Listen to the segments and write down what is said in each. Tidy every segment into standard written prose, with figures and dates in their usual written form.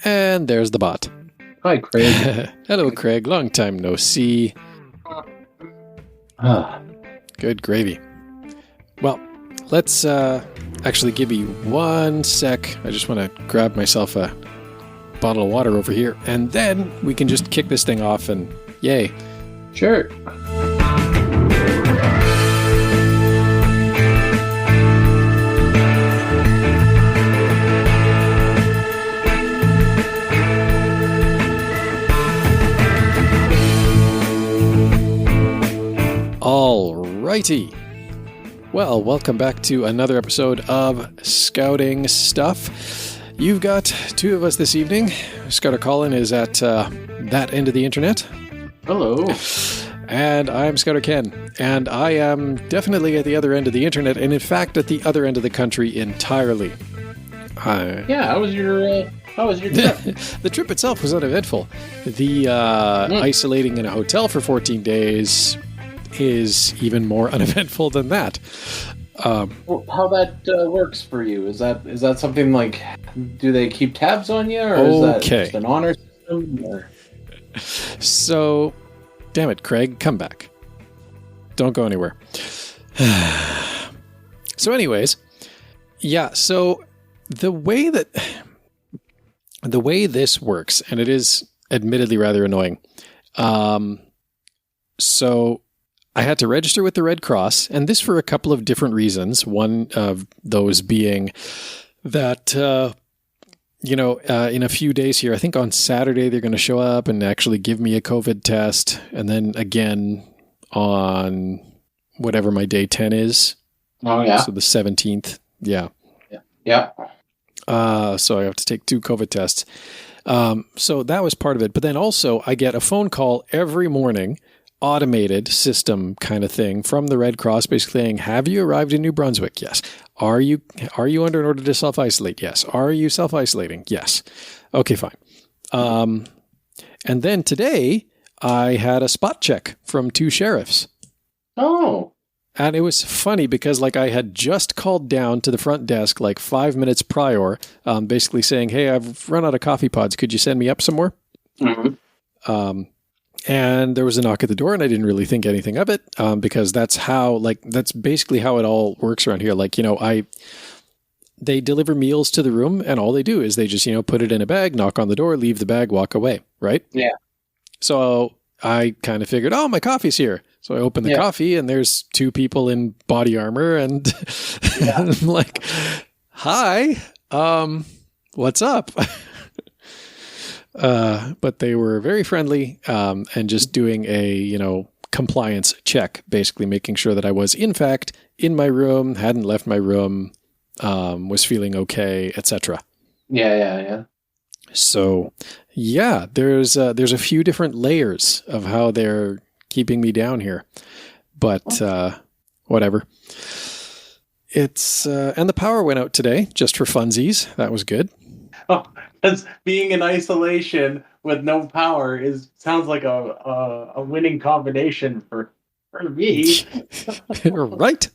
And there's the bot. Hi, Craig. Hello, Craig. Long time no see. Good gravy. Well, let's actually give you 1 sec. I just want to grab myself a bottle of water over here, and then we can just kick this thing off and yay. Sure. Alrighty. Well, welcome back to another episode of Scouting Stuff. You've got 2 of us this evening. Scouter Colin is at that end of the internet. Hello. And I'm Scouter Ken. And I am definitely at the other end of the internet, and in fact at the other end of the country entirely. How was your trip? The trip itself was uneventful. The isolating in a hotel for 14 days is even more uneventful than that. How that works for you? Is that something like, do they keep tabs on you, or is that just an honor system? Or? So, damn it, Craig, come back. Don't go anywhere. So anyways, yeah, so the way this works, and it is admittedly rather annoying. So I had to register with the Red Cross, and this for a couple of different reasons. One of those being that, in a few days here, I think on Saturday, they're going to show up and actually give me a COVID test. And then again on whatever my day 10 is. Oh, yeah. So the 17th. Yeah. Yeah. So I have to take 2 COVID tests. So that was part of it. But then also I get a phone call every morning, automated system kind of thing from the Red Cross, basically saying, have you arrived in New Brunswick? Yes. Are you under an order to self-isolate? Yes. Are you self-isolating? Yes. Okay, fine. And then today I had a spot check from 2 sheriffs. Oh. And it was funny because I had just called down to the front desk 5 minutes prior, basically saying, hey, I've run out of coffee pods. Could you send me up some more? Mm-hmm. And there was a knock at the door, and I didn't really think anything of it, because that's basically how it all works around here. They deliver meals to the room, and all they do is they just, put it in a bag, knock on the door, leave the bag, walk away, right? Yeah. So I kind of figured, oh, my coffee's here. So I open the coffee, and there's 2 people in body armor, and I'm like, hi, what's up? But they were very friendly, and just doing a, compliance check, basically making sure that I was in fact in my room, hadn't left my room, was feeling okay, etc. Yeah. So yeah, there's a few different layers of how they're keeping me down here, but, whatever. It's, and the power went out today just for funsies. That was good. Oh, because being in isolation with no power sounds like a winning combination for me. Right.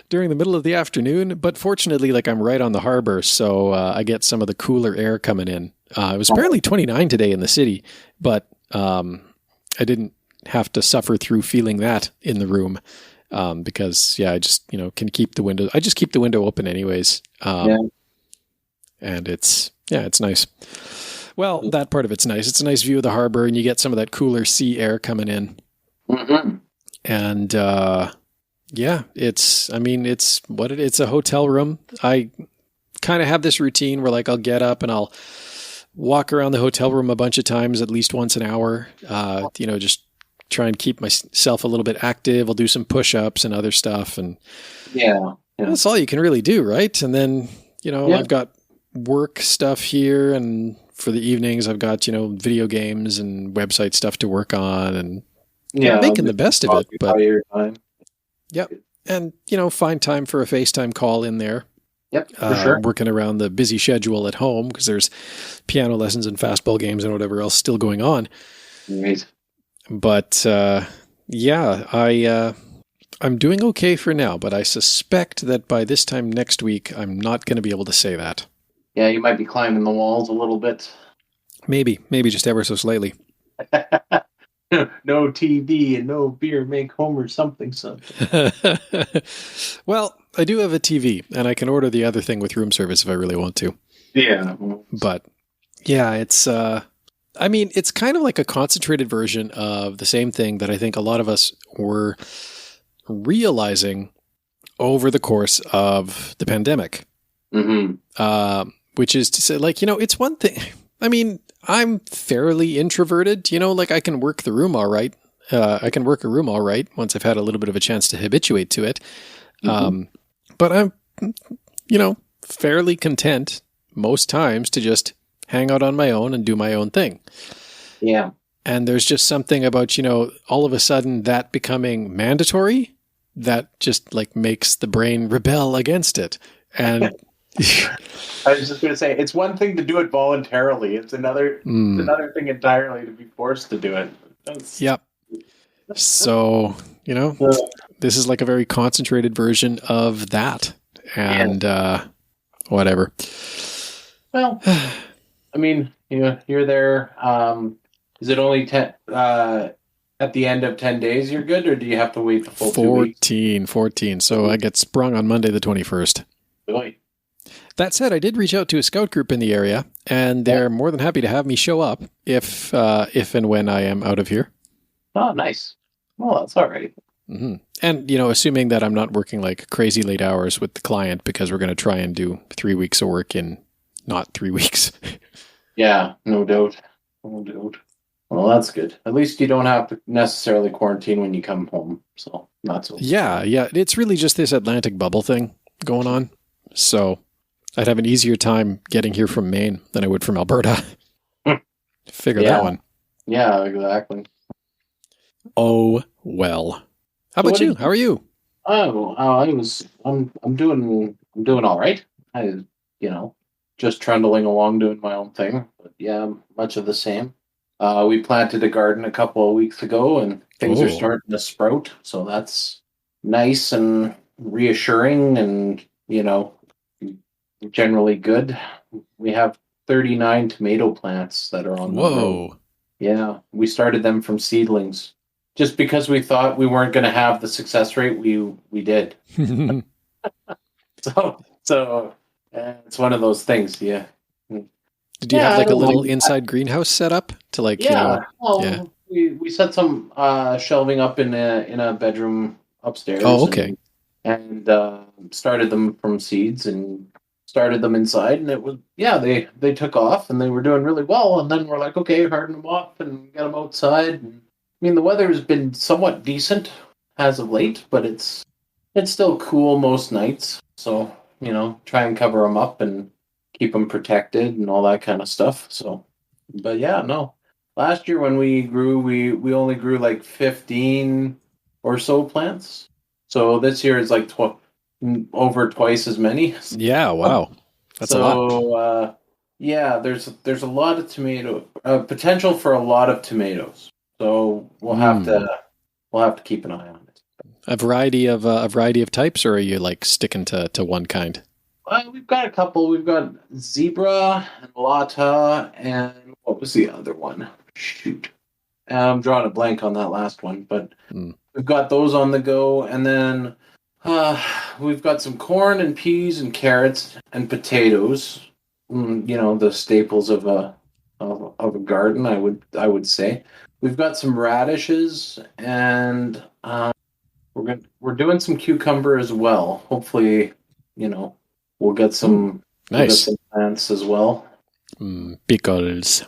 During the middle of the afternoon, but fortunately, I'm right on the harbor, so I get some of the cooler air coming in. It was apparently 29 today in the city, but I didn't have to suffer through feeling that in the room, because I just can keep the window. I just keep the window open anyways. And it's nice. Well, that part of it's nice. It's a nice view of the harbor, and you get some of that cooler sea air coming in. Mm-hmm. And it's a hotel room. I kind of have this routine where I'll get up and I'll walk around the hotel room a bunch of times, at least once an hour. Just try and keep myself a little bit active. I'll do some push-ups and other stuff, and that's all you can really do, right? And then I've got work stuff here, and for the evenings I've got video games and website stuff to work on, and making the best of it. But yep, and find time for a FaceTime call in there. Yep, for sure. Working around the busy schedule at home because there's piano lessons and fastball games and whatever else still going on. Right. But I'm doing okay for now, but I suspect that by this time next week, I'm not going to be able to say that. Yeah, you might be climbing the walls a little bit. Maybe just ever so slightly. No TV and no beer make Homer something something. Well, I do have a TV, and I can order the other thing with room service if I really want to. Yeah. But yeah, I mean, it's kind of like a concentrated version of the same thing that I think a lot of us were realizing over the course of the pandemic. Mm-hmm. Which is to say, like, it's one thing. I mean, I'm fairly introverted, like I can work the room all right. I can work a room all right once I've had a little bit of a chance to habituate to it. Mm-hmm. But I'm, fairly content most times to just hang out on my own and do my own thing. Yeah. And there's just something about, all of a sudden that becoming mandatory that just like makes the brain rebel against it. And I was just going to say, it's one thing to do it voluntarily. It's another thing entirely to be forced to do it. Yep. So, this is like a very concentrated version of that. And whatever. Well, I mean, you're there. Is it only 10 at the end of 10 days you're good, or do you have to wait the full 2 weeks? 14. So I get sprung on Monday the 21st. Really? That said, I did reach out to a scout group in the area, and they're more than happy to have me show up if and when I am out of here. Oh, nice. Well, that's all right. Mm-hmm. And, assuming that I'm not working like crazy late hours with the client, because we're going to try and do 3 weeks of work in not 3 weeks. Yeah, no doubt. No doubt. Well, that's good. At least you don't have to necessarily quarantine when you come home. So, not so. Yeah. It's really just this Atlantic bubble thing going on. So I'd have an easier time getting here from Maine than I would from Alberta. Figure that one. Yeah, exactly. Oh, well. How about you? How are you? I'm doing all right. Just trundling along doing my own thing. But yeah, much of the same. We planted a garden a couple of weeks ago, and things are starting to sprout. So that's nice and reassuring, and generally good. We have 39 tomato plants that are on the road. Yeah, we started them from seedlings, just because we thought we weren't going to have the success rate we did. So it's one of those things. Yeah. Did you have like a little inside greenhouse set up to like? We set some shelving up in a bedroom upstairs. Oh, okay. And started them from seeds and started them inside, and it was they took off and they were doing really well. And then we're like, okay, harden them up and get them outside. And, I mean, the weather has been somewhat decent as of late, but it's still cool most nights. So try and cover them up and keep them protected and all that kind of stuff. So, but yeah, no. Last year when we grew, we only grew like 15 or so plants. So this year is like over twice as many. Yeah, wow. That's a lot. There's a lot of tomato potential for a lot of tomatoes. So we'll have to keep an eye on it. A variety of types, or are you like sticking to one kind? We've got a couple. We've got zebra and Lata, and what was the other one? Shoot, I'm drawing a blank on that last one. But we've got those on the go, and then we've got some corn and peas and carrots and potatoes. The staples of a garden. I would say we've got some radishes, and we're doing some cucumber as well. Hopefully, we'll get some plants as well. Pickles.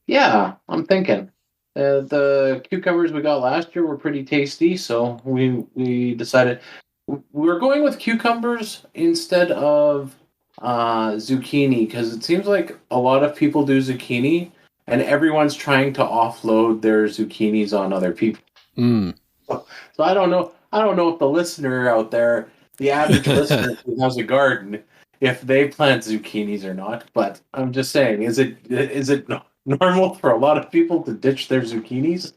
Yeah, I'm thinking. The cucumbers we got last year were pretty tasty, so we decided we were going with cucumbers instead of zucchini, because it seems like a lot of people do zucchini, and everyone's trying to offload their zucchinis on other people. So I don't know if the listener out there, the average listener who has a garden, if they plant zucchinis or not. But I'm just saying, is it normal for a lot of people to ditch their zucchinis?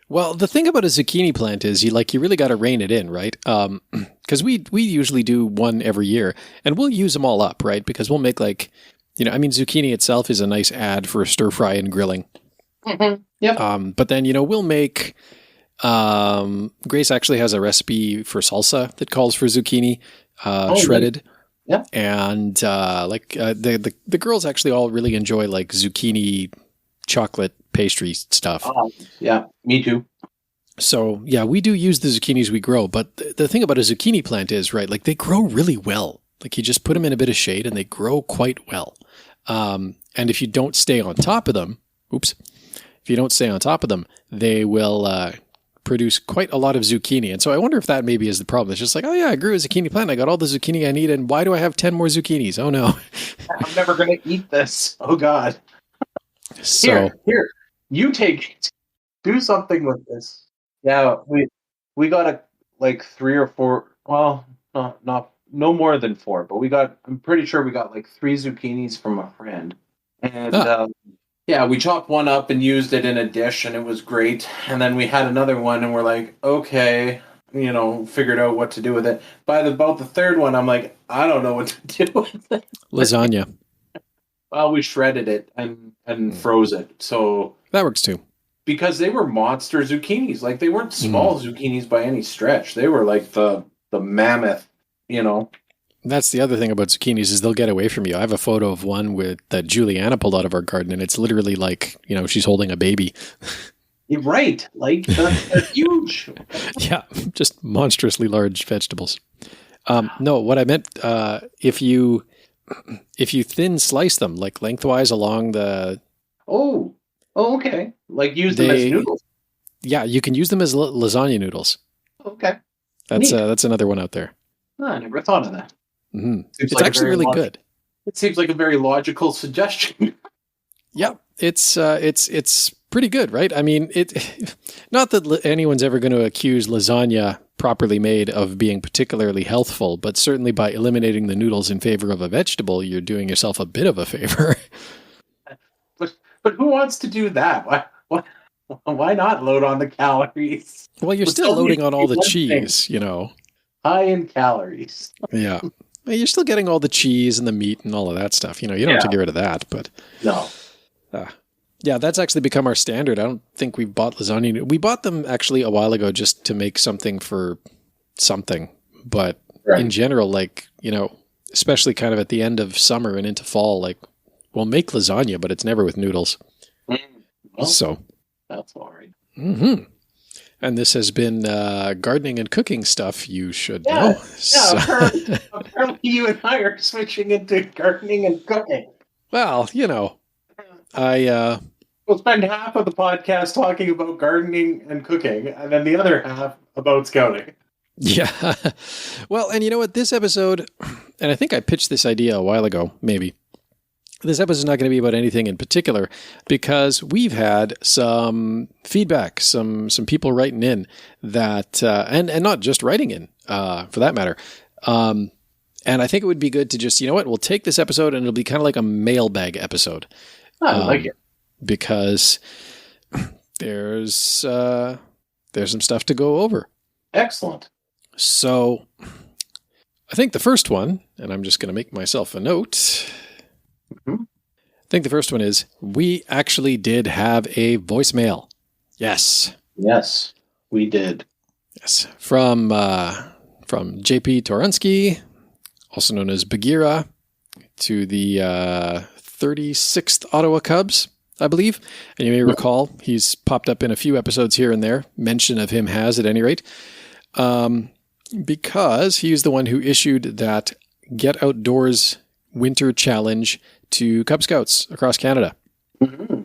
Well, the thing about a zucchini plant is you really got to rein it in, right? Because we usually do one every year, and we'll use them all up, right? Because we'll make like I mean, zucchini itself is a nice add for stir fry and grilling. Mm-hmm. Yep. But then, we'll make, Grace actually has a recipe for salsa that calls for zucchini, shredded. Nice. Yeah. And, the girls actually all really enjoy like zucchini chocolate pastry stuff. Yeah, me too. So yeah, we do use the zucchinis we grow, but the thing about a zucchini plant is, right, like they grow really well. Like you just put them in a bit of shade and they grow quite well. And if you don't stay on top of them, they will produce quite a lot of zucchini. And so I wonder if that maybe is the problem. It's just like, oh yeah, I grew a zucchini plant. I got all the zucchini I need. And why do I have 10 more zucchinis? Oh no. I'm never going to eat this. Oh God. So here, you take it. Do something with this. Yeah, we got like 3 or 4. Well, no more than 4, but I'm pretty sure we got like 3 zucchinis from a friend, and yeah, we chopped one up and used it in a dish, and it was great. And then we had another one, and we're like, okay, figured out what to do with it. By about the third one, I'm like, I don't know what to do with it. Lasagna. Well, we shredded it and froze it, so that works too. Because they were monster zucchinis. Like, they weren't small zucchinis by any stretch. They were like the mammoth, That's the other thing about zucchinis is they'll get away from you. I have a photo of one that Juliana pulled out of our garden, and it's literally like, she's holding a baby. You're right. Like, they're huge. Yeah, just monstrously large vegetables. No, what I meant, if you thin slice them, like lengthwise along the... Oh, okay. Like use them as noodles. Yeah, you can use them as lasagna noodles. Okay. That's another one out there. Oh, I never thought of that. Mm-hmm. It's actually really good. It seems like a very logical suggestion. Yeah, it's pretty good, right? I mean, not that anyone's ever going to accuse lasagna properly made of being particularly healthful, but certainly by eliminating the noodles in favor of a vegetable, you're doing yourself a bit of a favor. But who wants to do that? Why not load on the calories? Well, you're still loading on all the cheese, High in calories. Yeah. Well, you're still getting all the cheese and the meat and all of that stuff. You don't have to get rid of that, but... No. Yeah, that's actually become our standard. I don't think we've bought lasagna. We bought them actually a while ago just to make something for something. But in general, like, especially kind of at the end of summer and into fall, like, we'll make lasagna, but it's never with noodles. Well, so that's all right. Mm-hmm. And this has been gardening and cooking stuff you should know. Yeah, so. Apparently you and I are switching into gardening and cooking. Well, we'll spend half of the podcast talking about gardening and cooking, and then the other half about scouting. Yeah. Well, and you know what? This episode, and I think I pitched this idea a while ago, maybe. This episode is not going to be about anything in particular because we've had some feedback, some people writing in that, and not just writing in, for that matter. And I think it would be good to just, we'll take this episode and it'll be kind of like a mailbag episode. I like it. Because there's some stuff to go over. Excellent. So I think the first one, and I'm just going to make myself a note. Mm-hmm. I think the first one is, we actually did have a voicemail. Yes. Yes, we did. Yes. From JP Torunsky, also known as Bagheera, to the 36th Ottawa Cubs, I believe. And you may recall, he's popped up in a few episodes here and there. Mention of him has, at any rate. Because he's the one who issued that Get Outdoors Winter Challenge to Cub Scouts across Canada. Mm-hmm.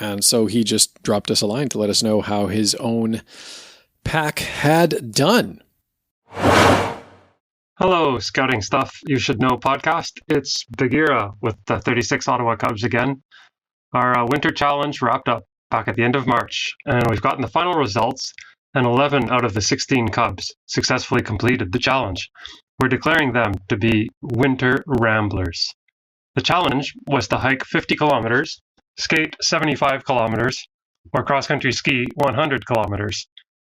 And so he just dropped us a line to let us know how his own pack had done. Hello, Scouting Stuff You Should Know podcast. It's Bagheera with the 36 Ottawa Cubs again. Our winter challenge wrapped up back at the end of March, and we've gotten the final results, and 11 out of the 16 Cubs successfully completed the challenge. We're declaring them to be Winter Ramblers. The challenge was to hike 50 kilometers, skate 75 kilometers, or cross-country ski 100 kilometers.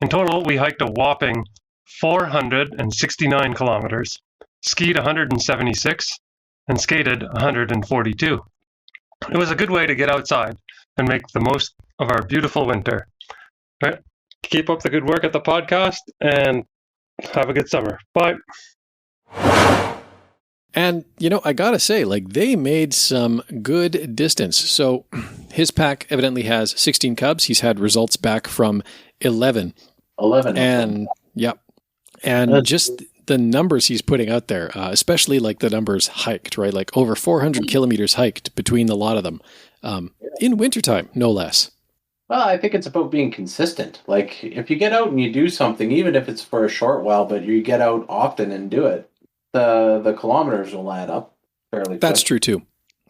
In total, we hiked a whopping 469 kilometers, skied 176, and skated 142. It was a good way to get outside and make the most of our beautiful winter. All right. Keep up the good work at the podcast and have a good summer. Bye. And, I gotta say, they made some good distance. So his pack evidently has 16 cubs. He's had results back from 11. 11. And, yep. And just the numbers he's putting out there, especially the numbers hiked, right? Over 400 kilometers hiked between a lot of them in wintertime, no less. Well, I think it's about being consistent. If you get out and you do something, even if it's for a short while, but you get out often and do it, the kilometers will add up fairly quick. That's true too.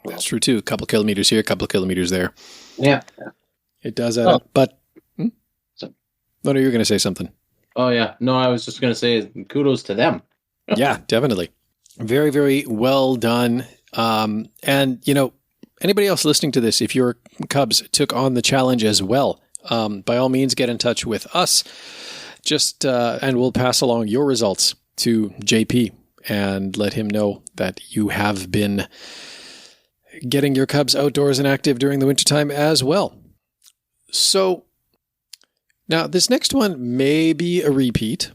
That's true too. A couple kilometers here, a couple kilometers there. Yeah. It does add up. But no, you're going to say something. Oh, yeah. No, I was just going to say kudos to them. Yeah, definitely. Very, very well done. And, anybody else listening to this, if your Cubs took on the challenge as well, by all means, get in touch with us. And we'll pass along your results to JP and let him know that you have been getting your Cubs outdoors and active during the wintertime as well. So now this next one may be a repeat,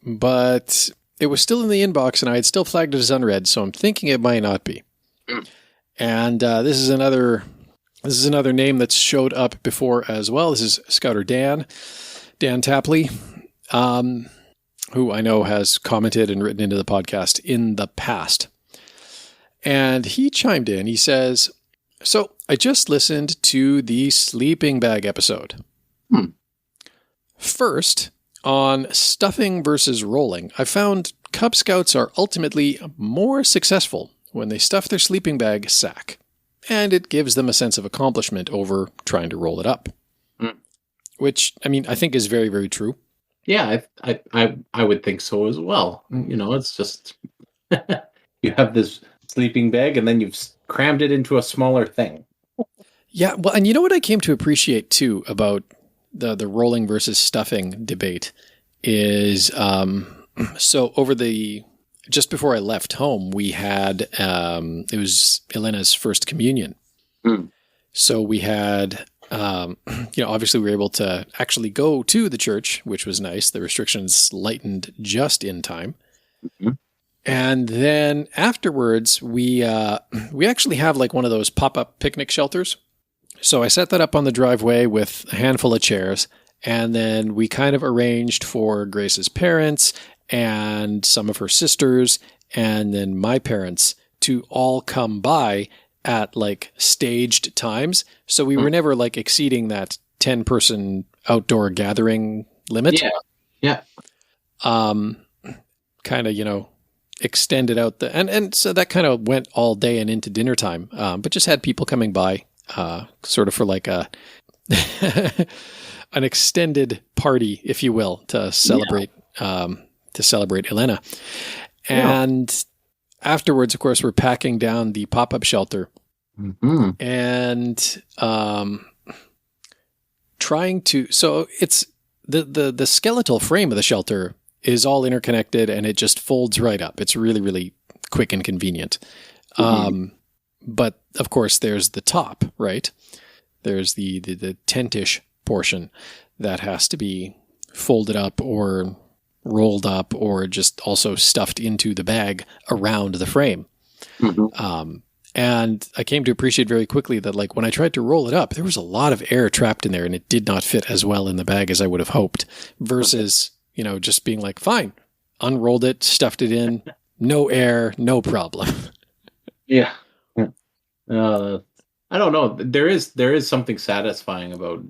but it was still in the inbox and I had still flagged it as unread, so I'm thinking it might not be. And this is another name that's showed up before as well. This is Scouter Dan Tapley, who I know has commented and written into the podcast in the past. And he chimed in. He says, so I just listened to the sleeping bag episode. First, on stuffing versus rolling, I found Cub Scouts are ultimately more successful when they stuff their sleeping bag sack, and it gives them a sense of accomplishment over trying to roll it up. Which, I think is very, very true. Yeah, I would think so as well. It's just you have this sleeping bag and then you've crammed it into a smaller thing. Yeah, well, and you know what I came to appreciate too about the rolling versus stuffing debate is so just before I left home, we had it was Elena's first communion. So we had obviously we were able to actually go to the church, which was nice. The restrictions lightened just in time. And then afterwards, we actually have one of those pop-up picnic shelters. So I set that up on the driveway with a handful of chairs, and then we kind of arranged for Grace's parents and some of her sisters, and then my parents to all come by at staged times. So we were never exceeding that 10-person outdoor gathering limit. Yeah. Kind of, extended out and so that kind of went all day and into dinner time. But just had people coming by, sort of for an extended party, if you will, to celebrate, Elena. And afterwards, of course, we're packing down the pop-up shelter and trying to. So it's the skeletal frame of the shelter is all interconnected, and it just folds right up. It's really, really quick and convenient. But of course, there's the top, right? There's the tent-ish portion that has to be folded up or rolled up or just also stuffed into the bag around the frame. And I came to appreciate very quickly that when I tried to roll it up, there was a lot of air trapped in there and it did not fit as well in the bag as I would have hoped versus, just being fine, unrolled it, stuffed it in, no air, no problem. Yeah. I don't know. There is something satisfying about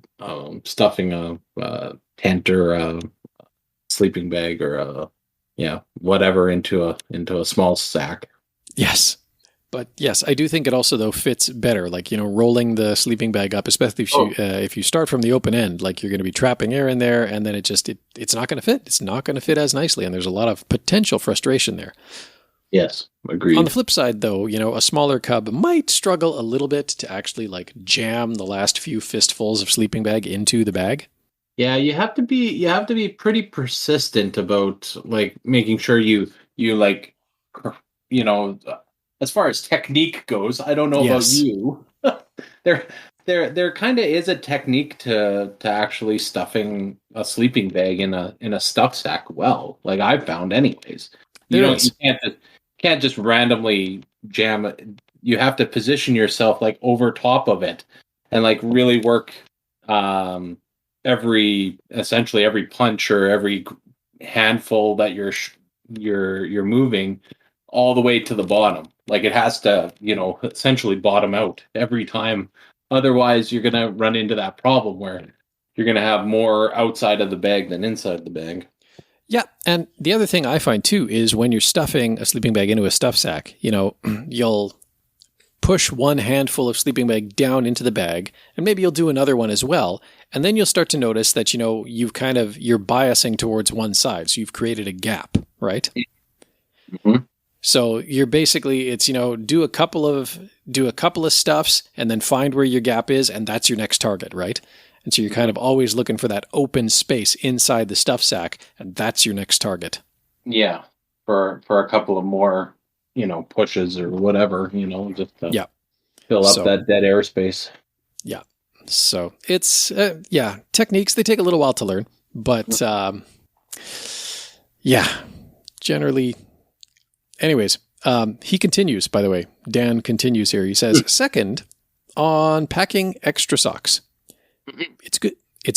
stuffing a tent or a sleeping bag or whatever into a small sack. Yes. But yes, I do think it also though fits better. Rolling the sleeping bag up, especially if you start from the open end, you're going to be trapping air in there, and then it's not going to fit. It's not going to fit as nicely, and there's a lot of potential frustration there. Yes, agreed. On the flip side, though, a smaller cub might struggle a little bit to actually jam the last few fistfuls of sleeping bag into the bag. Yeah, you have to be pretty persistent about making sure you as far as technique goes, I don't know about Yes. you. There kind of is a technique to actually stuffing a sleeping bag in a stuff sack well, like I've found anyways. There You is. can't just randomly jam it. You have to position yourself like over top of it and like really work essentially every punch or every handful that you're moving all the way to the bottom. Like it has to, essentially bottom out every time. Otherwise, you're gonna run into that problem where you're gonna have more outside of the bag than inside the bag. Yeah. And the other thing I find too is when you're stuffing a sleeping bag into a stuff sack, you'll push one handful of sleeping bag down into the bag, and maybe you'll do another one as well. And then you'll start to notice that, you're biasing towards one side. So you've created a gap, right? Mm-hmm. So you're basically, do a couple of stuffs and then find where your gap is. And that's your next target, right? And so you're kind of always looking for that open space inside the stuff sack. And that's your next target. Yeah. For a couple of more, pushes or whatever, just to fill up that dead airspace. Yeah. So it's, techniques, they take a little while to learn, but generally. Anyways, he continues, by the way. Dan continues here. He says, second, on packing extra socks. It's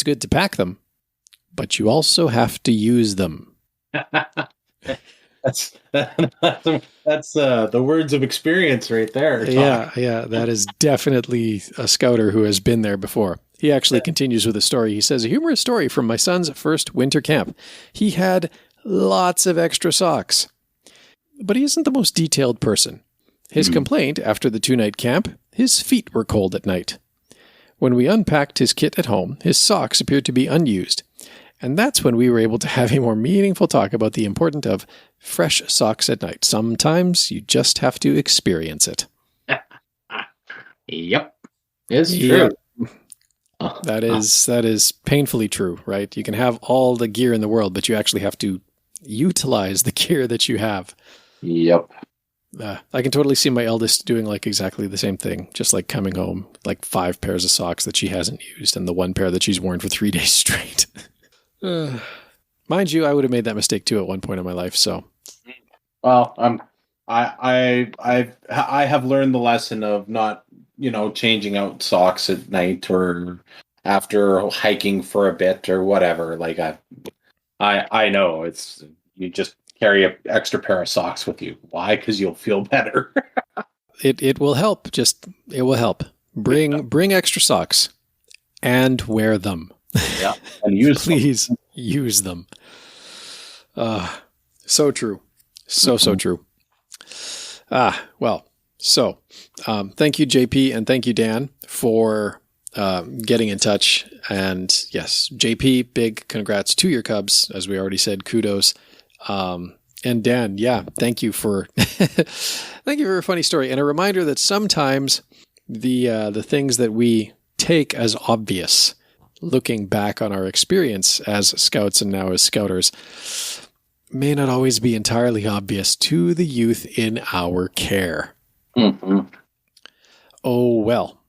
good to pack them, but you also have to use them. That's the words of experience right there. Yeah, that is definitely a scouter who has been there before. He actually continues with a story. He says, a humorous story from my son's first winter camp. He had lots of extra socks, but he isn't the most detailed person. His complaint after the 2-night camp, his feet were cold at night. When we unpacked his kit at home, his socks appeared to be unused. And that's when we were able to have a more meaningful talk about the importance of fresh socks at night. Sometimes you just have to experience it. Yep. It's true. That is painfully true, right? You can have all the gear in the world, but you actually have to utilize the gear that you have. Yep. I can totally see my eldest doing like exactly the same thing, just like coming home, like 5 pairs of socks that she hasn't used and the 1 pair that she's worn for 3 days straight. Mind you, I would have made that mistake too at one point in my life. So, well, I have learned the lesson of not, changing out socks at night or after hiking for a bit or whatever. Like I know you just carry an extra pair of socks with you. Why? Because you'll feel better. It will help. It will help. Bring extra socks and wear them. Yeah, and use them. So true. So true. So thank you, JP, and thank you, Dan, for getting in touch. And yes, JP, big congrats to your Cubs. As we already said, kudos. And Dan, thank you for a funny story. And a reminder that sometimes the things that we take as obvious, looking back on our experience as scouts and now as scouters, may not always be entirely obvious to the youth in our care. Mm-hmm. Oh, well.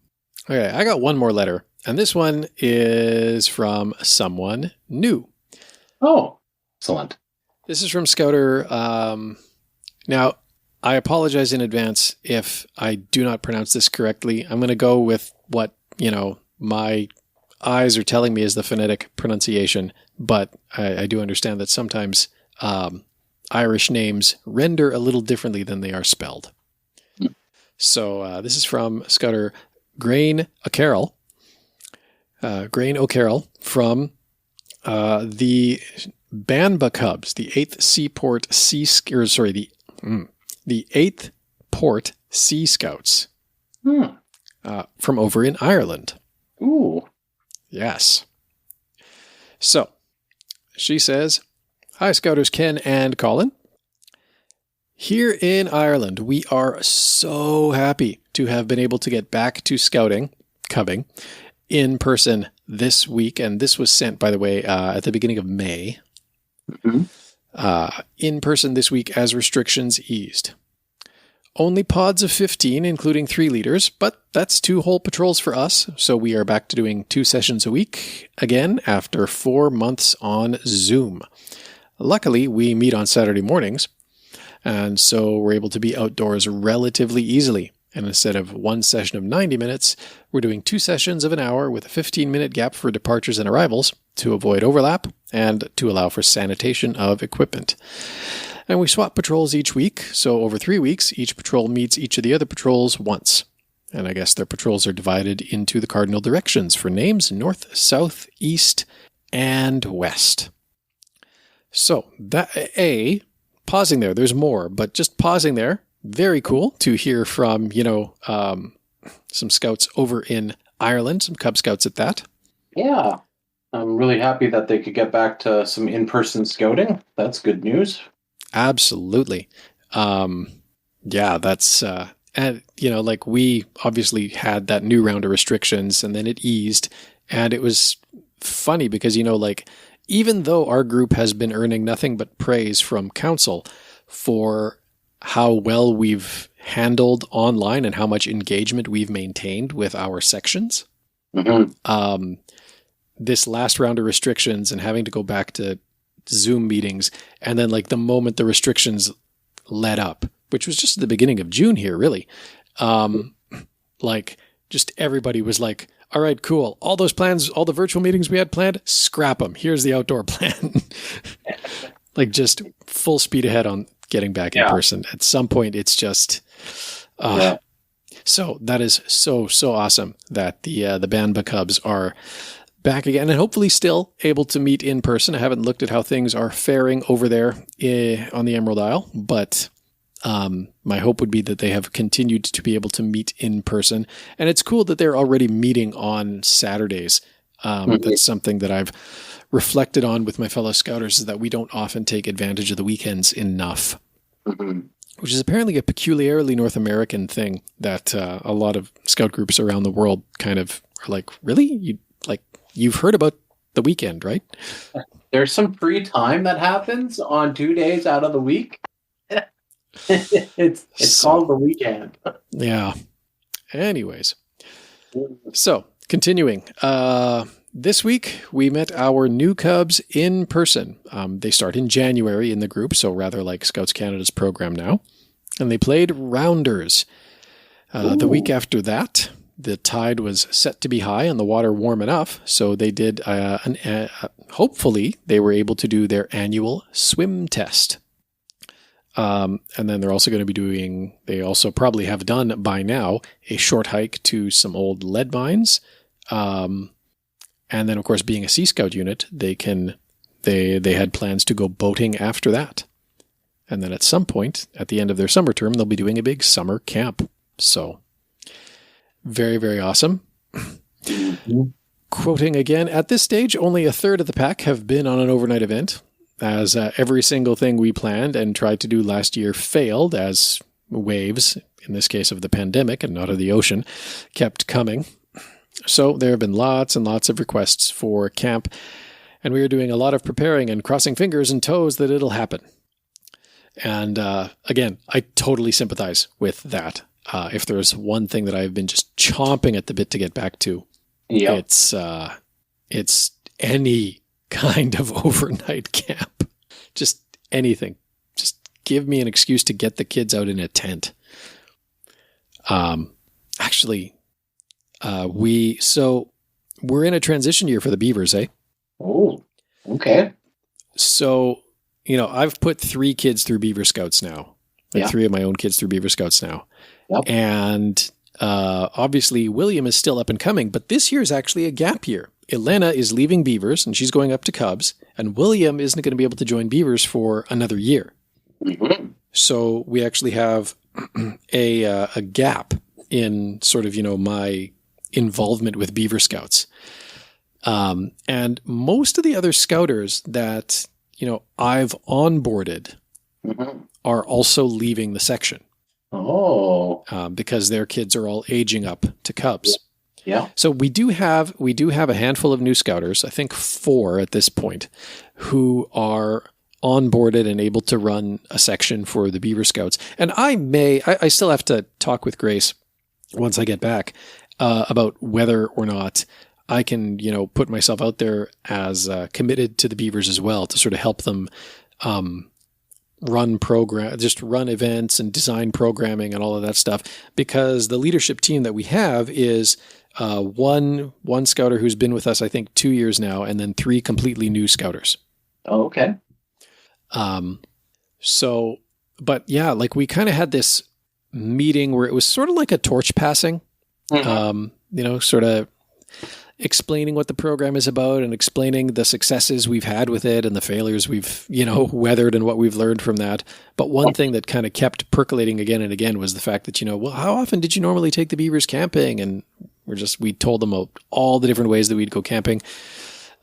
Okay, I got one more letter, and this one is from someone new. Oh, excellent. This is from Scouter. Now, I apologize in advance if I do not pronounce this correctly. I'm going to go with what, my eyes are telling me is the phonetic pronunciation, but I do understand that sometimes Irish names render a little differently than they are spelled. So this is from Scouter Grain O'Carroll. Grain O'Carroll from the Banba Cubs, the 8th Seaport the 8th Port Sea Scouts from over in Ireland. Ooh. Yes. So, she says, hi, Scouters Ken and Colin. Here in Ireland, we are so happy to have been able to get back to scouting, cubbing, in person this week. And this was sent, by the way, at the beginning of May. Mm-hmm. In person this week as restrictions eased. Only pods of 15, including 3 leaders, but that's 2 whole patrols for us. So we are back to doing 2 sessions a week again after 4 months on Zoom. Luckily, we meet on Saturday mornings, and so we're able to be outdoors relatively easily. And instead of 1 session of 90 minutes, we're doing 2 sessions of an hour with a 15-minute gap for departures and arrivals to avoid overlap and to allow for sanitation of equipment. And we swap patrols each week, so over 3 weeks, each patrol meets each of the other patrols once. And I guess their patrols are divided into the cardinal directions for names: north, south, east, and west. So, pausing there, there's more, but just pausing there, very cool to hear from, some scouts over in Ireland, some Cub Scouts at that. Yeah, I'm really happy that they could get back to some in-person scouting. That's good news. Absolutely. That's, and, we obviously had that new round of restrictions and then it eased. And it was funny because, even though our group has been earning nothing but praise from council for how well we've handled online and how much engagement we've maintained with our sections, this last round of restrictions and having to go back to Zoom meetings, and then the moment the restrictions let up, which was just at the beginning of June here, really, just everybody was like, all right, cool. All those plans, all the virtual meetings we had planned, scrap them. Here's the outdoor plan. Just full speed ahead on getting back in person. At some point, it's just, so that is so awesome that the Banba Cubs are back again and hopefully still able to meet in person. I haven't looked at how things are faring over there on the Emerald Isle, but my hope would be that they have continued to be able to meet in person. And it's cool that they're already meeting on Saturdays. That's something that I've reflected on with my fellow Scouters, is that we don't often take advantage of the weekends enough, which is apparently a peculiarly North American thing that a lot of Scout groups around the world kind of are like, really? You've heard about the weekend, right? There's some free time that happens on 2 days out of the week. It's called the weekend. Yeah. Anyways. So, continuing. This week, we met our new Cubs in person. They start in January in the group, so rather like Scouts Canada's program now. And they played Rounders. The week after that, the tide was set to be high and the water warm enough, so they did, hopefully, they were able to do their annual swim test. And then they're also going to be doing, they also probably have done by now, a short hike to some old lead mines. And then, of course, being a Sea Scout unit, they had plans to go boating after that. And then at some point, at the end of their summer term, they'll be doing a big summer camp. So, very, very awesome. Quoting again, at this stage, only a third of the pack have been on an overnight event, as every single thing we planned and tried to do last year failed, as waves, in this case of the pandemic and not of the ocean, kept coming. So there have been lots and lots of requests for camp, and we are doing a lot of preparing and crossing fingers and toes that it'll happen. And again, I totally sympathize with that. If there's one thing that I've been just chomping at the bit to get back to, it's any kind of overnight camp. Just anything. Just give me an excuse to get the kids out in a tent. Actually, we're in a transition year for the Beavers, eh? Oh, okay. So, I've put 3 kids through Beaver Scouts now. 3 of my own kids through Beaver Scouts now. Yep. And obviously, William is still up and coming, but this year is actually a gap year. Elena is leaving Beavers, and she's going up to Cubs, and William isn't going to be able to join Beavers for another year. Mm-hmm. So we actually have a gap in sort of, my involvement with Beaver Scouts. And most of the other Scouters that, I've onboarded are also leaving the section. Oh. Because their kids are all aging up to Cubs. Yeah. So we do have a handful of new Scouters, I think 4 at this point, who are onboarded and able to run a section for the Beaver Scouts. And I still have to talk with Grace once I get back about whether or not I can, put myself out there as committed to the Beavers as well to sort of help them run events and design programming and all of that stuff. Because the leadership team that we have is one scouter who's been with us, I think, 2 years now, and then 3 completely new scouters. Oh, okay. So, but yeah, like we kind of had this meeting where it was sort of like a torch passing, sort of explaining what the program is about and explaining the successes we've had with it and the failures we've, weathered and what we've learned from that. But one thing that kind of kept percolating again and again was the fact that, well, how often did you normally take the Beavers camping? And we told them all the different ways that we'd go camping.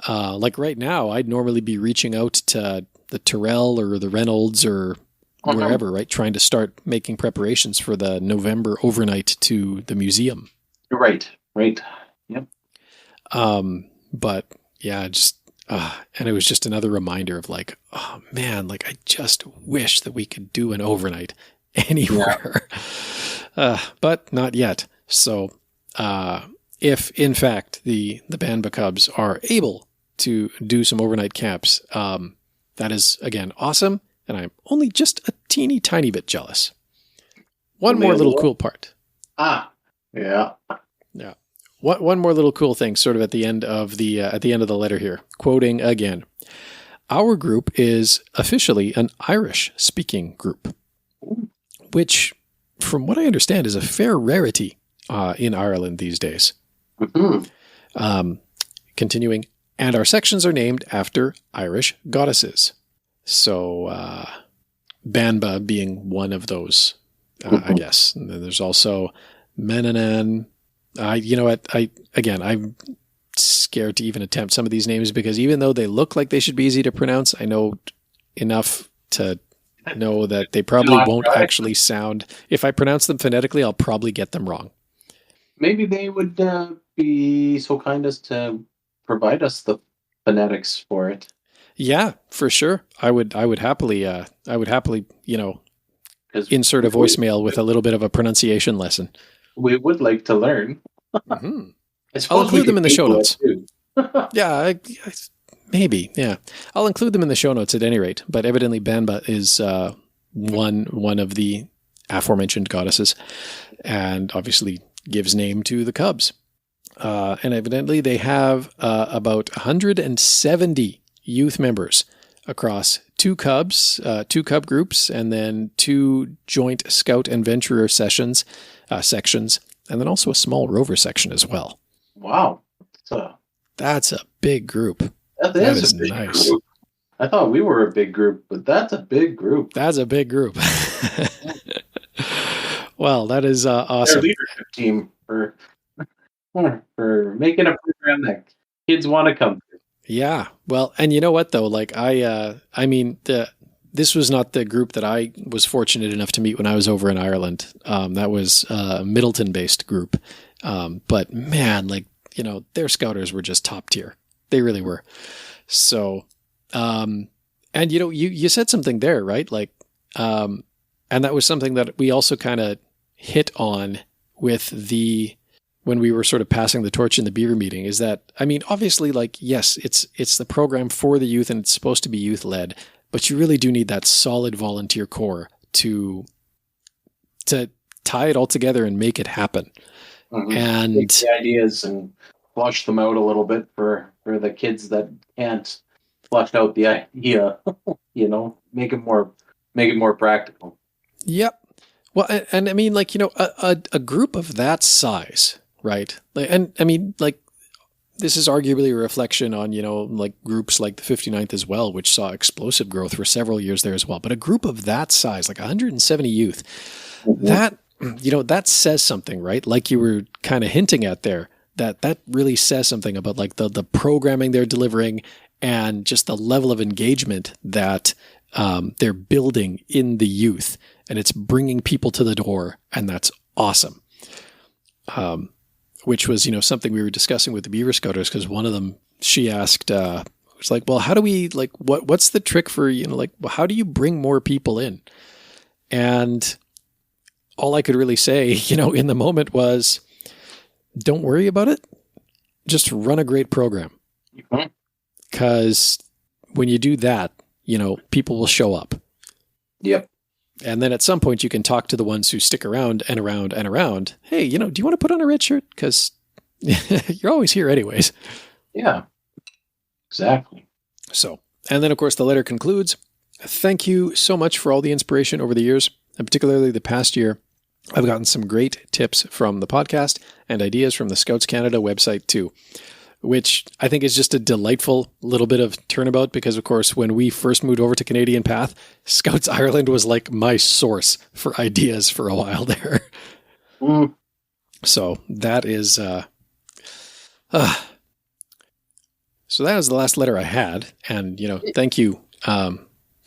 Like right now, I'd normally be reaching out to the Tyrrell or the Reynolds or wherever, right? Trying to start making preparations for the November overnight to the museum. Right. Yep. But yeah, and it was just another reminder of like, oh man, like I just wish that we could do an overnight anywhere, but not yet. So, if in fact the Banba Cubs are able to do some overnight camps, that is again awesome. And I'm only just a teeny tiny bit jealous. One more little cool part. Yeah. Yeah. One more little cool thing, sort of at the end of the letter here. Quoting again, our group is officially an Irish-speaking group, which, from what I understand, is a fair rarity in Ireland these days. Mm-hmm. Continuing, and our sections are named after Irish goddesses. So, Banba being one of those, I guess. And then there's also Menanan. I'm scared to even attempt some of these names because even though they look like they should be easy to pronounce, I know enough to know that they probably won't actually sound. If I pronounce them phonetically, I'll probably get them wrong. Maybe they would be so kind as to provide us the phonetics for it. Yeah, for sure. I would happily, insert a voicemail with a little bit of a pronunciation lesson. We would like to learn. Mm-hmm. I'll include them in the show notes. Yeah, maybe. Yeah, I'll include them in the show notes at any rate. But evidently, Banba is one of the aforementioned goddesses, and obviously gives name to the Cubs. And evidently, they have about 170 youth members across 2 Cub groups, and then 2 joint Scout and Venturer sections, and then also a small Rover section as well. Wow. That's a big group. That is a big nice group. I thought we were a big group, but that's a big group. That's a big group. Well, that is awesome. Their leadership team for making a program that kids want to come to. Yeah. Well, and you know what though? Like this was not the group that I was fortunate enough to meet when I was over in Ireland. That was a Middleton-based group. But man, their scouters were just top tier. They really were. So, and you said something there, right? And that was something that we also kind of hit on with when we were sort of passing the torch in the Beaver meeting, is that, obviously, yes, it's the program for the youth and it's supposed to be youth led, but you really do need that solid volunteer core to tie it all together and make it happen. Mm-hmm. And take the ideas and flush them out a little bit for the kids that can't flush out the idea, make it more practical. Yep. Well, and a group of that size, right? This is arguably a reflection on, groups like the 59th as well, which saw explosive growth for several years there as well. But a group of that size, like 170 youth, mm-hmm. that says something, right? Like you were kind of hinting at there, that really says something about the programming they're delivering and just the level of engagement that they're building in the youth. And it's bringing people to the door, and that's awesome. Which was, something we were discussing with the Beaver Scouters, because one of them, she asked, It's like, well, how do we like what's the trick for, like, how do you bring more people in? And all I could really say, in the moment was, don't worry about it. Just run a great program. Because when you do that, people will show up. Yep. And then at some point you can talk to the ones who stick around and around and around. Hey, do you want to put on a red shirt? Because you're always here anyways. Yeah, exactly. So, and then of course the letter concludes, thank you so much for all the inspiration over the years, and particularly the past year. I've gotten some great tips from the podcast and ideas from the Scouts Canada website too, which I think is just a delightful little bit of turnabout because, of course, when we first moved over to Canadian Path, Scouts Ireland was like my source for ideas for a while there. So that is... So that was the last letter I had. And, thank you.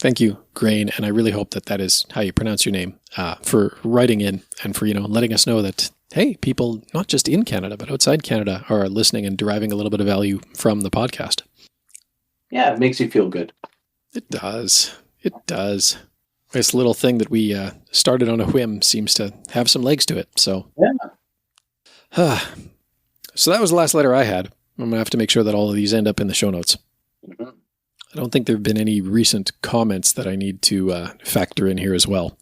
Thank you, Grain. And I really hope that is how you pronounce your name, for writing in and for, letting us know that, hey, people not just in Canada, but outside Canada are listening and deriving a little bit of value from the podcast. Yeah, it makes you feel good. It does. It does. This little thing that we started on a whim seems to have some legs to it. So, yeah. So that was the last letter I had. I'm going to have to make sure that all of these end up in the show notes. Mm-hmm. I don't think there have been any recent comments that I need to factor in here as well.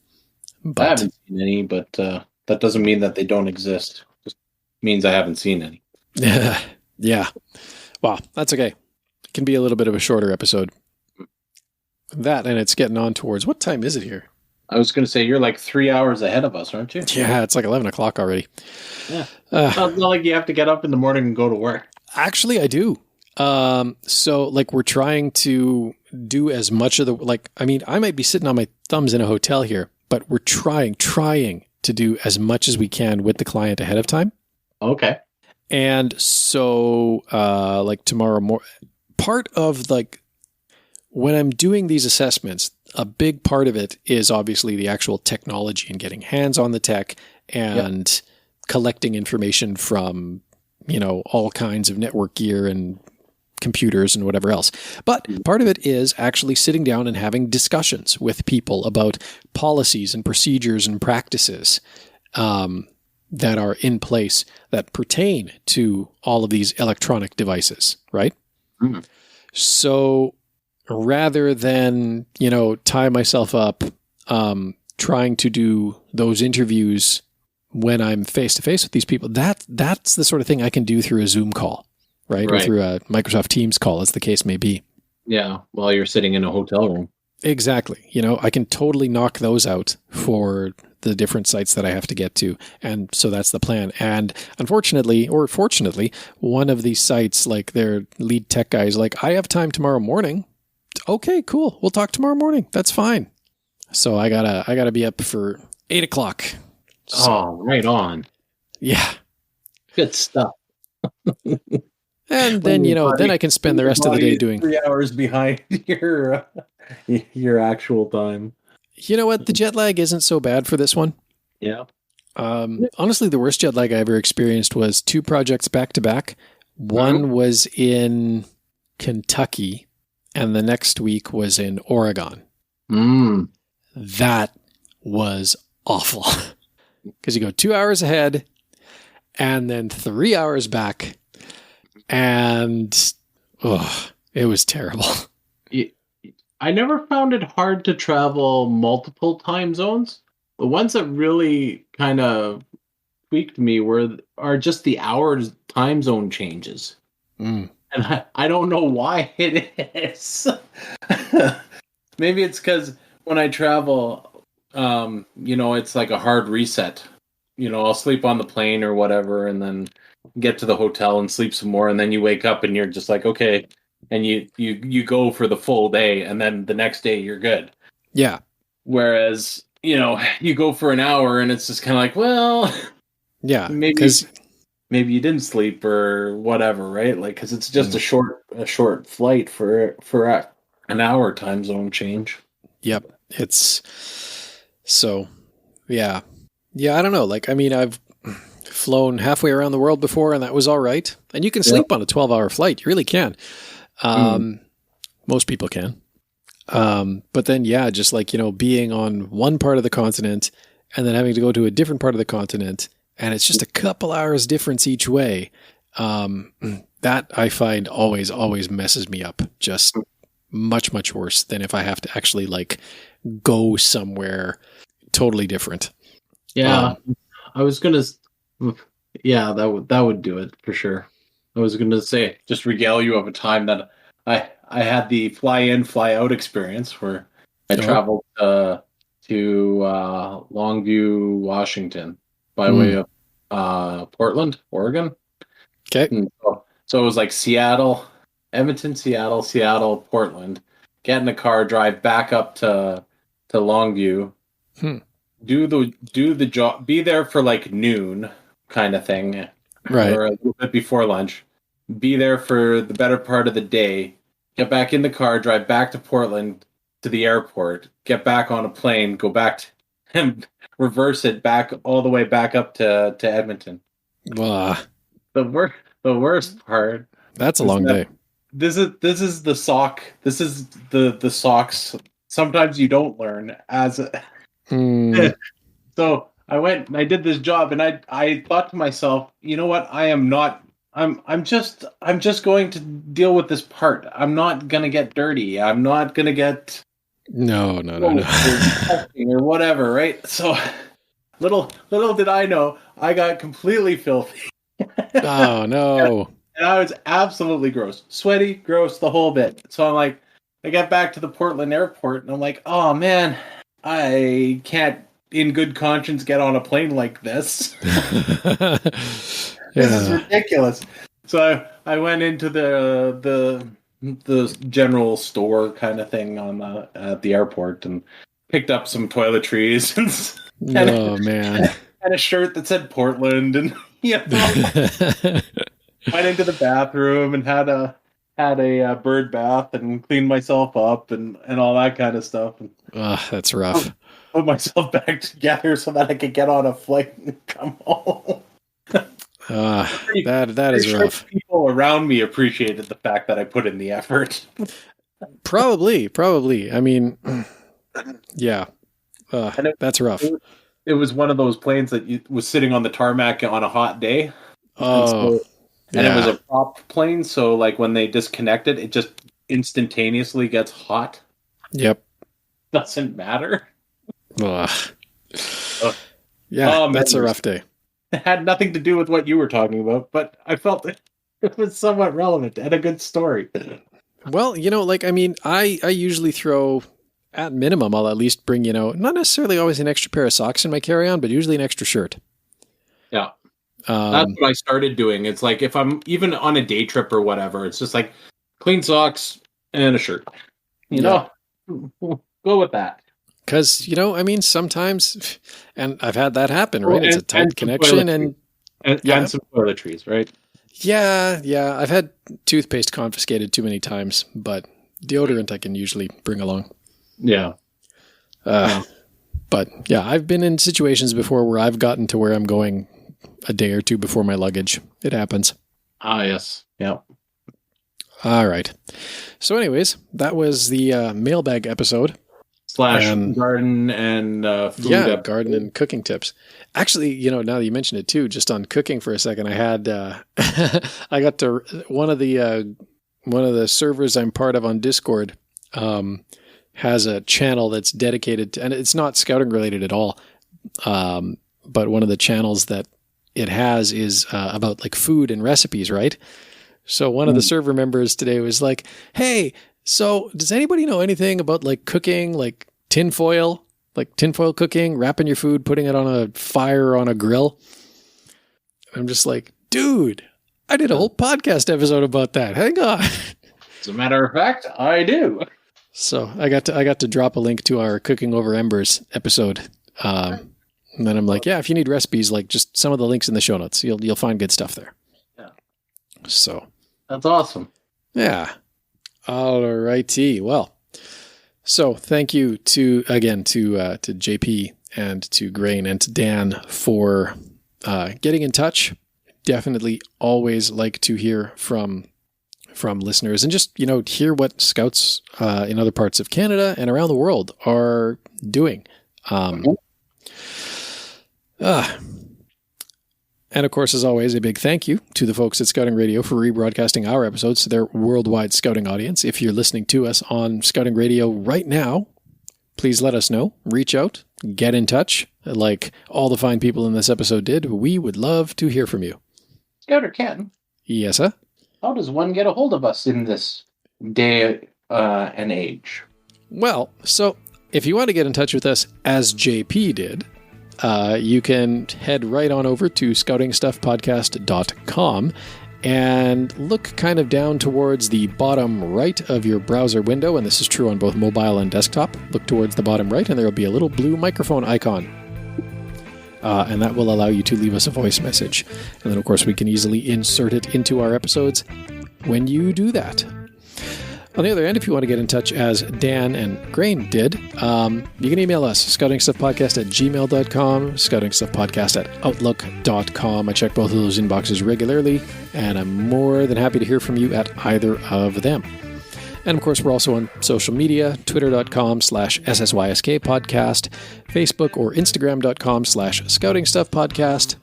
But I haven't seen any, but that doesn't mean that they don't exist. It just means I haven't seen any. Yeah. Well, that's okay. It can be a little bit of a shorter episode. That, and it's getting on towards, what time is it here? I was going to say, you're like 3 hours ahead of us, aren't you? Yeah, it's like 11 o'clock already. Yeah. It's not like you have to get up in the morning and go to work. Actually, I do. So like we're trying to do as much of I might be sitting on my thumbs in a hotel here, but we're trying to do as much as we can with the client ahead of time. Okay. And so, tomorrow morning, part of when I'm doing these assessments, a big part of it is obviously the actual technology and getting hands on the tech and collecting information from, all kinds of network gear and computers and whatever else. But part of it is actually sitting down and having discussions with people about policies and procedures and practices that are in place that pertain to all of these electronic devices, right? Mm-hmm. So rather than, tie myself up trying to do those interviews when I'm face-to-face with these people, that's the sort of thing I can do through a Zoom call, right? Or through a Microsoft Teams call, as the case may be. Yeah, while you're sitting in a hotel room. Exactly. I can totally knock those out for the different sites that I have to get to. And so that's the plan. And unfortunately, or fortunately, one of these sites, their lead tech guy is like, I have time tomorrow morning. Okay, cool. We'll talk tomorrow morning. That's fine. So I gotta be up for 8 o'clock. So, right on. Yeah. Good stuff. And then, then I can spend the rest of the day doing 3 hours behind your actual time. You know what? The jet lag isn't so bad for this one. Yeah. Honestly, the worst jet lag I ever experienced was 2 projects back to back. One was in Kentucky and the next week was in Oregon. That was awful. Because you go 2 hours ahead and then 3 hours back. And it was terrible. I never found it hard to travel multiple time zones. The ones that really kind of tweaked me are just the hours time zone changes. And I don't know why it is. Maybe it's because when I travel, it's like a hard reset. I'll sleep on the plane or whatever and then get to the hotel and sleep some more. And then you wake up and you're just like, okay. And you go for the full day and then the next day you're good. Yeah. Whereas, you go for an hour and it's just kind of like, well, yeah, maybe you didn't sleep or whatever, right? Because it's just a short flight for an hour time zone change. Yep. It's so, yeah. Yeah. I don't know. I've flown halfway around the world before and that was all right. And you can sleep on a 12-hour flight. You really can. Most people can. But then, yeah, just like, being on one part of the continent and then having to go to a different part of the continent, and it's just a couple hours difference each way. That I find always messes me up. Just much, much worse than if I have to actually like go somewhere totally different. Yeah, I was gonna. Yeah, that would do it for sure. I was gonna say, just regale you of a time that I had the fly in, fly out experience where I traveled to Longview, Washington, by way of Portland, Oregon. Okay. So it was like Seattle, Edmonton, Seattle, Portland. Get in the car, drive back up to Longview. Do the job, be there for like noon kind of thing, right, or a little bit before lunch. Be there for the better part of the day. Get back in the car, drive back to Portland to the airport. Get back on a plane, go back and reverse it back all the way back up to Edmonton. Wow. The worst part. That's a long day. This is the sock. This is the socks. Sometimes you don't learn as a. So I went and I did this job, and I thought to myself, you know what? I'm just going to deal with this part. I'm not gonna get dirty. I'm not gonna get no. or whatever, right? So little did I know, I got completely filthy. Oh no. And I was absolutely gross. Sweaty, gross, the whole bit. So I'm like, I got back to the Portland airport, and I'm like, oh man, I can't in good conscience get on a plane like this. This is ridiculous. So I went into the general store kind of thing at the airport and picked up some toiletries and a shirt that said Portland, and went into the bathroom and had a bird bath and cleaned myself up and all that kind of stuff. And that's rough. Put myself back together so that I could get on a flight and come home. That is rough. People around me appreciated the fact that I put in the effort. Probably. I mean, yeah, that's rough. It was one of those planes that was sitting on the tarmac on a hot day. And it was a prop plane, so like when they disconnect it, it just instantaneously gets hot. Yep. Doesn't matter. Yeah, that's a rough day. It had nothing to do with what you were talking about, but I felt it was somewhat relevant and a good story. Well, I usually throw, at minimum, I'll at least bring, not necessarily always an extra pair of socks in my carry-on, but usually an extra shirt. Yeah. That's what I started doing. It's like if I'm even on a day trip or whatever, it's just like clean socks and a shirt. Go with that. Because, sometimes, and I've had that happen, right? It's a tight connection and some toiletries, right? Yeah. I've had toothpaste confiscated too many times, but deodorant I can usually bring along. Yeah. But yeah, I've been in situations before where I've gotten to where I'm going a day or two before my luggage. It happens. Yes. Yeah. All right. So anyways, that was the mailbag episode. / garden and food. Yeah, garden and cooking tips. Actually, now that you mentioned it too, just on cooking for a second, I had I got to one of the servers I'm part of on Discord has a channel that's dedicated to, and it's not scouting related at all, but one of the channels that it has is about like food and recipes, right? So one of the server members today was like, "Hey, so does anybody know anything about like cooking, like tinfoil cooking, wrapping your food, putting it on a fire on a grill?" I'm just like, dude, I did a whole podcast episode about that. Hang on. As a matter of fact, I do. So I got to drop a link to our Cooking Over Embers episode. And then I'm like, yeah, if you need recipes, like just some of the links in the show notes, you'll find good stuff there. Yeah. So that's awesome. Yeah. All righty. Well, so thank you to JP and to Grain and to Dan for getting in touch. Definitely always like to hear from from listeners and just, hear what scouts in other parts of Canada and around the world are doing. And of course, as always, a big thank you to the folks at Scouting Radio for rebroadcasting our episodes to their worldwide scouting audience. If you're listening to us on Scouting Radio right now, please let us know. Reach out, get in touch, like all the fine people in this episode did. We would love to hear from you. Scouter Ken. Yes, sir? How does one get a hold of us in this day and age? Well, so if you want to get in touch with us as JP did, you can head right on over to scoutingstuffpodcast.com and look kind of down towards the bottom right of your browser window, and this is true on both mobile and desktop. Look towards the bottom right, and there will be a little blue microphone icon. And that will allow you to leave us a voice message. And then, of course, we can easily insert it into our episodes when you do that. On the other end, if you want to get in touch as Dan and Grain did, you can email us, scoutingstuffpodcast@gmail.com, scoutingstuffpodcast@outlook.com. I check both of those inboxes regularly, and I'm more than happy to hear from you at either of them. And of course, we're also on social media, twitter.com/SSYSK podcast, Facebook or Instagram.com/Scouting Stuff Podcast.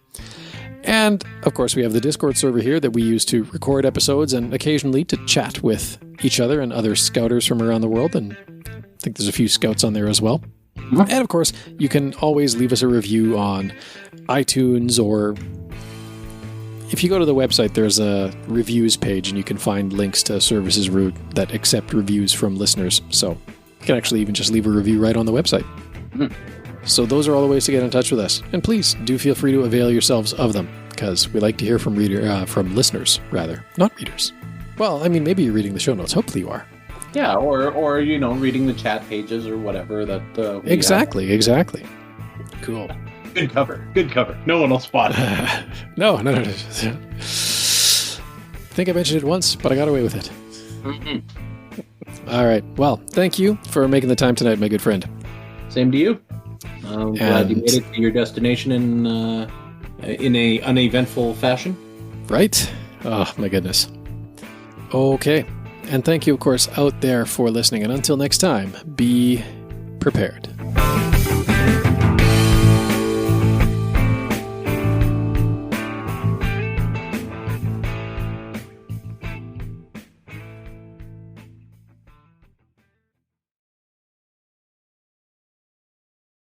And of course, we have the Discord server here that we use to record episodes and occasionally to chat with each other and other scouters from around the world. And I think there's a few scouts on there as well. Mm-hmm. And of course, you can always leave us a review on iTunes, or if you go to the website, there's a reviews page and you can find links to services that accept reviews from listeners. So you can actually even just leave a review right on the website. Mm-hmm. So those are all the ways to get in touch with us. And please do feel free to avail yourselves of them, because we like to hear from listeners, rather, not readers. Well, I mean, maybe you're reading the show notes. Hopefully you are. Yeah, or reading the chat pages or whatever that we Exactly. Cool. Good cover. No one will spot it. No. I think I mentioned it once, but I got away with it. Mm-hmm. All right. Well, thank you for making the time tonight, my good friend. Same to you. I'm glad you made it to your destination in a uneventful fashion. Right? Oh, my goodness. Okay. And thank you, of course, out there for listening. And until next time, be prepared.